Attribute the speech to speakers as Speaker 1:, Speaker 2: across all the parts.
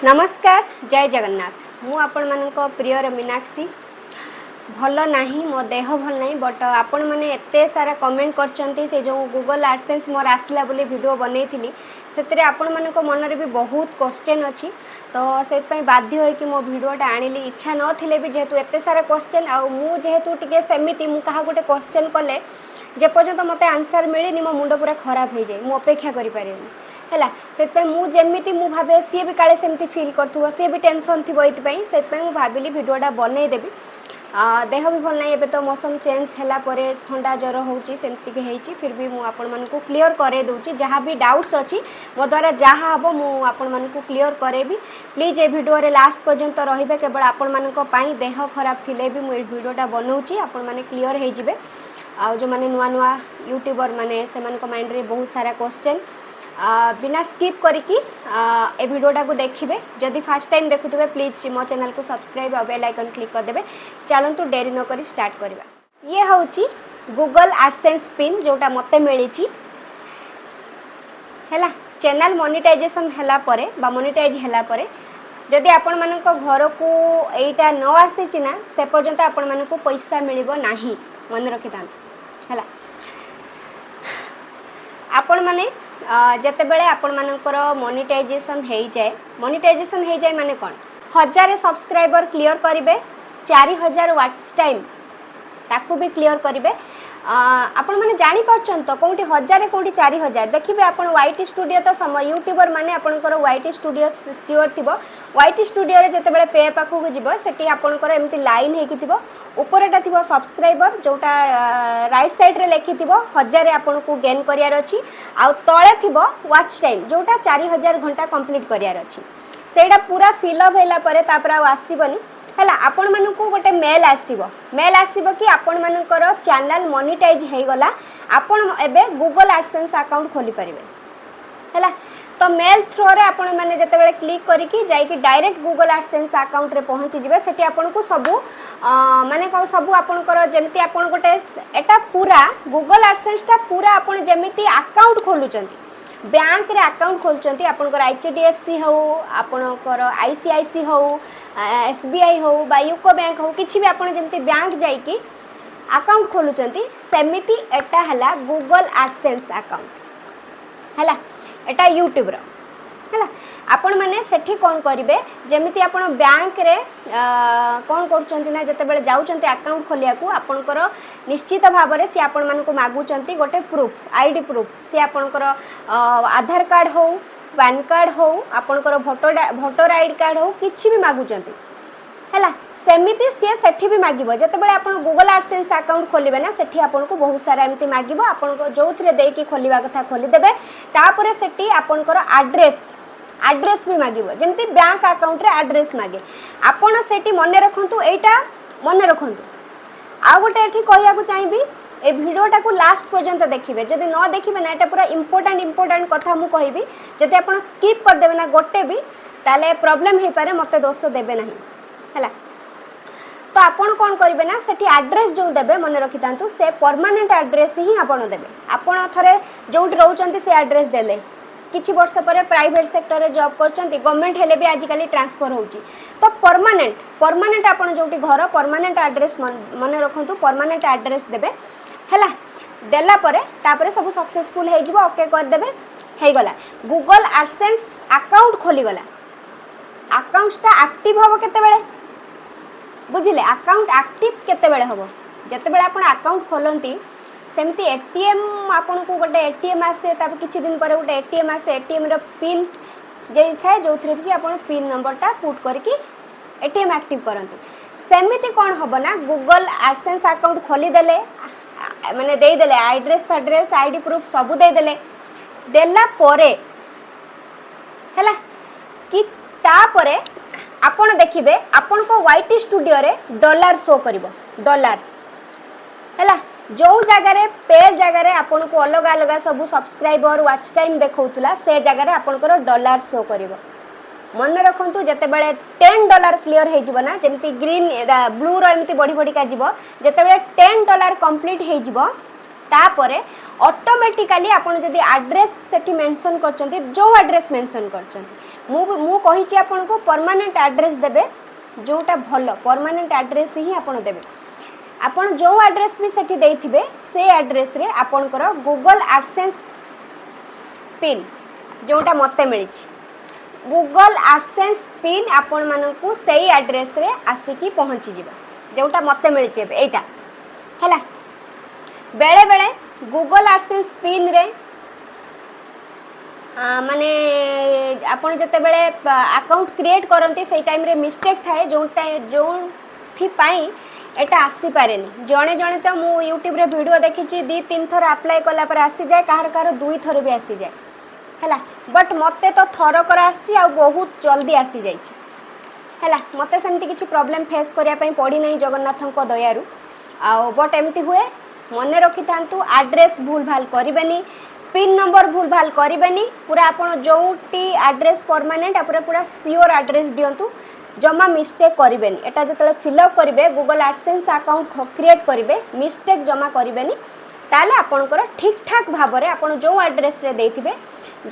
Speaker 1: नमस्कार जय जगन्नाथ मु आपण मानक प्रियर मीनाक्षी भल नहीं मो देह भल नहीं बट आपण मैंने एते सारा कमेंट करचंती से जो गूगल एडसेंस मोर आसला बोली वीडियो बनै थिली सेतरे आपण मानक मन रे भी बहुत क्वेश्चन अछि तो सेत पई बाध्य होय कि मो वीडियोटा आनिली इच्छा न थिले भी जेहेतु एते सारा क्वेश्चन आ मु जेहेतु टिके सेमिति मु कहा गोटे क्वेश्चन कले जे पर्यंत मते आंसर मिलेनी मो मुंड पूरा खराब हो जाए मु अपेक्षा करि पारेनी हैला सेतपई मु जेमिति मु भाबे सी भी काले सेमति फील करथुवा सी भी टेंशन थिबो एतपई सेतपई मु भाबिली वीडियोटा बनै देबी देह भी भल नहीं तो मौसम चेंज है ठंडा ज्वर होची सेमती के हेची फिर भी मु आपण मानकु क्लियर करे दूची जहाँ भी डाउट्स अच्छी मो द्वारा जहाँ हम मु आपण मानकु क्लियर करेबी प्लीज ए वीडियो रे लास्ट पर्यंत रहिबे केवल आपण मानक पई देह खराब थिले भी मु ए वीडियोटा बनाउची आपण माने क्लियर हे जिवे आ जो माने नुआ नुआ यूट्यूबर माने सेमानक माइंड रे बहुत सारा क्वेश्चन बिना स्किप करिकी ए वीडियोटा को देखिए जदि फास्ट टाइम देखुवे प्लीज मो चैनल को सब्सक्राइब और बेल आइकन क्लिक कर देबे चलतु देरी न करी स्टार्ट करबा ये होची गूगल एडसेंस पिन जोटा मते मिली हैला चैनल मोनेटाइजेशन हैला परे बा मोनेटाइज हैला परे जदि आपण मानक घर को एटा न आसी ना से पर्यंत आपण मानक पैसा मिलिबो नाही मन रखि था हैला आपण माने जते बेले आपण मानकर मोनेटाइजेशन हो जाए माने कौन 1000 सब्सक्राइबर क्लियर करिवे 4000 वाच टाइम ताकू भी क्लियर करिवे आपण माने जानि परछन तो कोठी 1000 कोठी 4000 देखिबे आपण वाईटी स्टूडियो तो सम यूट्यूबर माने आपणकर वाईटी स्टूडियो सियोर थिबो वाईटी स्टूडियो रे जते बेले पे पाखु को जिवो सेठी आपणकर एमती लाइन हेकी थिबो ऊपरटा थिबो सब्सक्राइबर जोटा राइट साइड रे लेखि थिबो 1000 आपण को गेन करियार अछि आ तळे थिबो वाच टाइम जोटा 4000 घंटा कंप्लीट करियार अछि सेडा पूरा फिल अप हैला परे तापर आसीबनी हैला आपण मानकू गोटे मेल आसीबो कि आपण मानकर चैनल मोनेटाइज हे गला आपण एबे गूगल एडसेंस अकाउंट खोली परिबे हैला तो मेल थ्रो रे आपण माने जते बेले क्लिक करी कि जाई कि डायरेक्ट गूगल एडसेंस अकाउंट रे पहुंची जिवे सेठी आपण को सबु माने को सबु आपण कर जेमति आपण गोटे एटा पूरा गूगल एडसेंस ता पूरा आपण जेमिति अकाउंट खोलुचंती बैंक रे अकाउंट खोलुचंती आपनकर एचडीएफसी हो आपनकर आईसीआईसी हो एसबीआई हो बा यूको बैंक हो किछि भी आपण जेमति बैंक जाई कि अकाउंट खोलुचंती सेमिति एटा हला गूगल एडसेंस अकाउंट हला एटा यूट्यूब रो हला आपण माने सेठी कोन करिवे जेमिति आपण बैंक रे कोन करचंती ना जते बेले जाउचंती अकाउंट खोलिया को आपनकर निश्चित भाव रे से आपण मान को मागुचंती गोटे प्रूफ आईडी प्रूफ से आपनकर आधार कार्ड हो पैन कार्ड हो आपनकर वोटर आईडी कार्ड हो किछि भी मागुचंती हैला सेमिति से सेठी भी मागिबो जते बेले आपण गूगल एडसेंस अकाउंट खोलिबे ना सेठी आपण को बहुत सारा एमती मागिबो आपण को जोथरे देई कि खोलिबा कथा खोली देबे तापरे सेठी आपनकर एड्रेस भी मागिबो जेमती बैंक अकाउंट रे एड्रेस मागे आपण सेठी मने रखंतु एटा मने रखंतु आ गोटे एठी कहिया को चाहिबी ए वीडियोटा को लास्ट पर्यंत देखिबे जदि न देखिबे ना एटा पूरा इंपोर्टेंट कथा मु कहिबी जदि आपण स्किप कर देबे ना गोटे भी ताले प्रॉब्लम हे पारे मते दोष देबे नाही हैला तो आपण कोन करिवे ना सेठी एड्रेस जो देबे मने रखितांतु से परमानेंट एड्रेस ही आपण देबे आपण थरे जोंट रहउचंती से एड्रेस देले किछि वर्ष पर प्राइवेट सेक्टर रे जॉब करचंती गवर्नमेंट हेले भी आजिकली ट्रांसफर होउची तो परमानेंट आपण जोंटी घर परमानेंट एड्रेस मने रखंतु परमानेंट एड्रेस देबे हैला देला परे तापरे सब सक्सेसफुल हे जिवो ओके कर देबे हे गला गूगल एडसेंस अकाउंट खोली गला अकाउंटटा एक्टिव होबो केते बेले बुझिले अकाउंट एक्टिव केते बेले होबो जते बेले आपण अकाउंट खोलंती सेमती एटीएम आपन को गोटे एटीएम आसे तब किछि दिन पर गोटे एटीएम आसे एटीएम रो पिन जे थाए जो थरे कि आपन पिन नंबरटा पुट करके एटीएम एक्टिव करंती सेमिति कोन होबो ना गूगल एडसेंस अकाउंट खोली देले माने देई देले एड्रेस आईडी प्रूफ सब देई देले देला परे हैला कि ता परे आपण देखिबे आपण को वाईटी स्टूडियो रे डॉलर शो करिवो डॉलर हैला जो जगह रे पेज जगह रे आपन को अलग अलग सब सब्सक्राइबर वाच टाइम देखौतला से जगह रे आपन को डॉलर शो करिवो मन रखंतु जते बेले $10 क्लियर हे जिवो ना जेमती ग्रीन ब्लू रो एमती बड़ी बड़ी का जिवो जते बेले $10 कंप्लीट हे जिवो तापर ऑटोमेटिकली आपण जदि एड्रेस सेठी मेंशन करचंती जो एड्रेस मेंशन करचंती मु कहिछि आपण को परमानेंट एड्रेस देबे जोटा भलो परमानेंट एड्रेस ही आपण देबे आपण जो एड्रेस भी सेठी देइथिबे से एड्रेस रे आपणकर गूगल एडसेंस पिन जोटा मते मिली गूगल एडसेंस पिन आपण मानकू सेही एड्रेस रे आसिकी पहुँची जिबा जोटा मते मिली एटा हला बेले बेले गूगल एडसेंस पिन रे माने आपण जते बेले अकाउंट क्रिएट करंती से टाइम रे मिस्टेक थाए जो थी पाई एटा आसी पारेनी जणे जणे तो मु यूट्यूब रे वीडियो देखिची 2-3 थर अप्लाई कला पर आसी जाए काहर काहर 2 थर भी आसी जाए हैला बट मते तो थर कर आसी आ बहुत जल्दी आसी जाई हैला मते सेमती किछि प्रॉब्लम फेस करिया पई पड़ी नै जगन्नाथन को दयारु आ बट एमती हुए मने रखि थांतु एड्रेस भूल भाल करिबेनी पिन नंबर भूल भाल करिबेनी पूरा आपण जोटी एड्रेस परमानेंट पूरा पूरा सियोर एड्रेस दियंतु जमा मिस्टेक करिबेनी एटा जतले फिलअप करिवे गूगल एडसेंस अकाउंट क्रिएट करिवे मिस्टेक जमा करिबेनी ताले आपणकर ठीक ठाक भाबरे आपण जो एड्रेस रे देथिबे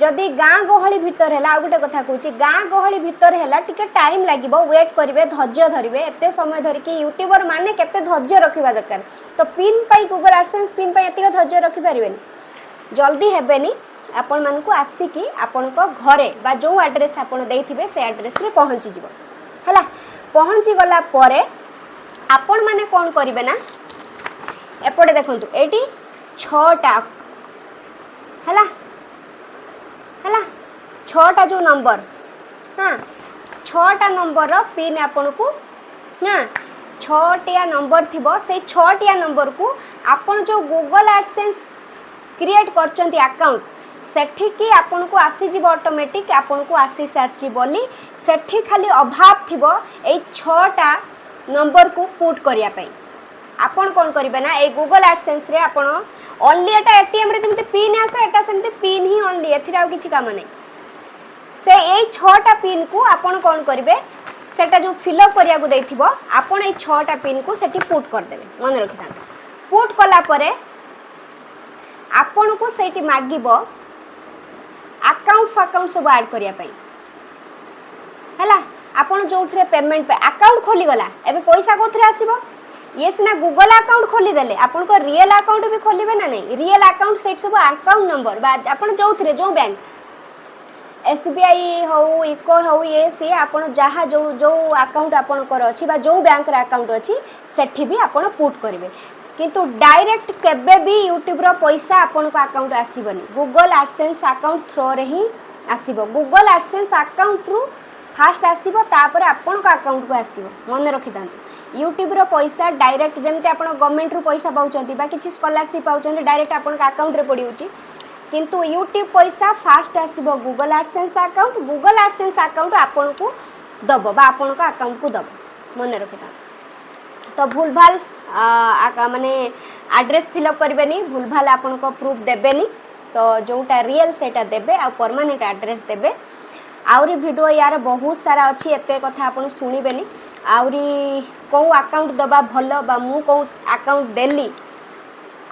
Speaker 1: जदि गाँ गहली भितर है आ गोटे कथा कहूँ गाँ गहली भितर है टिके टाइम लगे वेट करेंगे धैर्य धरवे एत समय धरिकी यूट्यूबर माने केते धैर्य रखा दरकार तो पिन पाई गूगल एडसेंस पिन पाई एतिक धैर्य रखिपारे जल्दी हेबेनी आपण मानकू आसिकी आपण घरे बा जो एड्रेस आपण देथिबे से एड्रेस रे पहुँची जिवो हैला पहुँची गला परे आपण माने कोन करिवे ना एपटे देखंतु एटी 6टा हैला हैला 6टा जो नंबर हाँ 6टा नंबर पिन आपन को हाँ 6टिया नंबर थिबो से 6टिया नंबर को आपन जो गूगल एडसेंस क्रिएट करचंती अकाउंट सेठी की आपन को आसी जीव ऑटोमेटिक आपन को आसी सारची बोली सेठी खाली अभाव थिबो ए 6टा नंबर को पुट करिया पई आपण कौन करेंगे ना ये गूगल एडसेंस रे आपण ओनली एटा एटीएम रे जमते पिन आसे एटा सेमते पिन ही ओनली एथिरा आ किछि काम नै से ए 6टा पिन को आपण कौन करेंगे सेटा जो फिलअप करिया को देथिबो आपण ए 6टा पिन को सेठी पुट कर देबे मन रखि था पुट कला परे आपण को सेठी मागिबो अकाउंट सब ऐड करिया पई हैला आपण जो थरे पेमेंट पे अकाउंट खोली गला एबे पैसा कोथरे आसीबो ये सिना गूगल अकाउंट खोली देले आपन को रियल अकाउंट भी खोलिबे ना नहीं रियल अकाउंट सेट सब अकाउंट नंबर बा आपन जो थरे जो बैंक एसबीआई हो इको हो ये से आपन जहा जो जो अकाउंट आपन कर अछि बा जो बैंक रे अकाउंट अछि सेठी भी आपन पुट करिवे किंतु डायरेक्ट केबे भी यूट्यूब रो पैसा आपन को अकाउंट आसीबनी गूगल एडसेंस अकाउंट थ्रो रे ही आसीबो गूगल एडसेंस अकाउंट रु फास्ट आसीबो तापर आपन को अकाउंट को आसीबो मन रखि दांतु यूट्यूब रो पैसा डायरेक्ट जमते आपण गवर्नमेंट रु पैसा पाउचंती बा किछि स्कॉलरशिप पाउचंती डायरेक्ट आपण का अकाउंट रे पडिउची किंतु यूट्यूब पैसा फास्ट आसीबो गूगल एडसेंस अकाउंट आपण को दबो बा आपण का अकाउंट को दबो मन रखिता तो भूल भाल माने एड्रेस फिलअप करबेनी भूल भाल आपण को प्रूफ देबेनी तो जोटा रियल सेटा देबे आ परमानेंट एड्रेस देबे आउरी वीडियो यार बहुत सारा अच्छी एते कथा आपण सुनिबेनी आउरी को अकाउंट दबा भलो बा मु को अकाउंट देली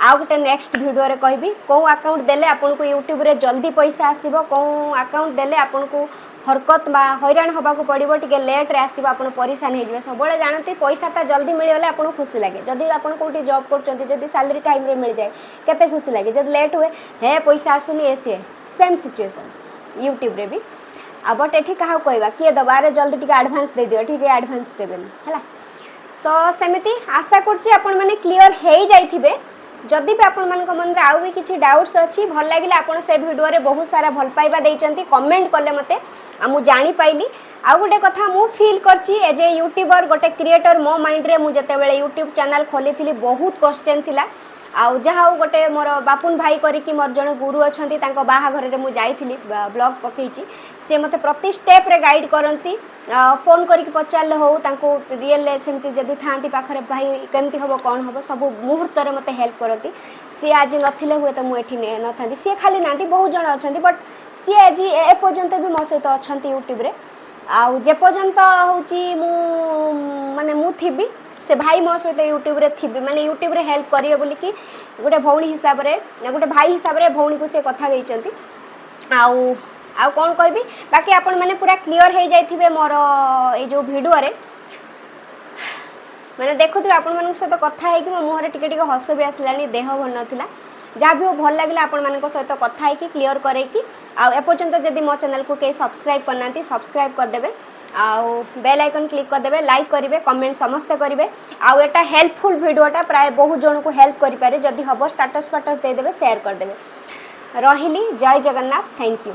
Speaker 1: आ गोटे नेक्स्ट वीडियो रे कहबी को अकाउंट देले आपण को यूट्यूब रे जल्दी पैसा आसीबो को अकाउंट देले आपण को हरकत बा हैरान होबा को पड़िबो टिके लेट रे आसीबो आपण परेशान हे जिवे सबले जानते पैसाटा जल्दी मिलिगले आपण खुशी लागे जदी आपण कोठी जॉब करचंती जदी सैलरी टाइम रे मिल जाए केते खुशी लागे जदी लेट हुए हे पैसा आसुनी एसे सेम सिचुएशन यूट्यूब रे भी बट एठी कहा कहवा किए दबारे जल्दी टिके एडवांस दे दियो ठीक है एडवांस देबेनी हैला सो सेमिति आशा करछि आपण माने क्लियर हेई जाइथिबे जदि भी आपण मन मन रे आउ भी किछि डाउट्स अछि भल लागिले आपण से वीडियो रे बहुत सारा भल पाइबा देइचंती कमेंट करले मते आ मु जानि पाइली आ गोटे कथा मु फील करछि एज ए यूट्यूबर गोटे क्रिएटर मो माइंड रे मु जते बेले यूट्यूब चैनल खोलिथिली बहुत क्वेश्चन थिला आउ जहाँ गोटे मोर बापुन भाई करिकी मोर जन गुरु अच्छी बाहा घर में जाइली ब्लॉग पकईची सी मत प्रति स्टेप रे गाइड करती फोन करके पचारे हो रियल सेमती जदि था पाखे भाई केमती हम कौन हम सब मुहूर्त मत हेल्प करती सी आज नथिले हुए तो मुझे न था सी खाली ना बहुत जन अच्छा बट सी आज एपर्यंत भी मो सहित अच्छा यूट्यूब रे आउ जे पर्यंत हूँ माने मु थी से भाई मो सहित यूट्यूब रे थी माने यूट्यूब रे हेल्प करिवे बोली कि गोटे भौणी हिसाब रे गोटे भाई हिसाब रे भौणी को से कथा देइचंती आउ आउ कौन कहबी बाकी आपण माने पूरा क्लियर हो जाइथिबे मोर ए जो वीडियो रे मैंने देखुए आपण मान सहित कथा है कि मो मुहर टिके टिके हस भी आसलानी देह भल नाला जहाँ भी भल लगे आपण मान सहित कथा है कि क्लियर करे कि आपर्यंत जदि मो चैनल को कहीं सब्सक्राइब करना सब्सक्राइब करदे आउ बेल आइकन क्लिक करदे लाइक करेंगे कमेंट समस्ते करेंगे आउ एटा हेल्पफुल वीडियोटा प्राय बहुत जन को हेल्प करें जदि हम स्टाटस फाटस देदेवे शेयर करदे रही जय जगन्नाथ थैंक यू।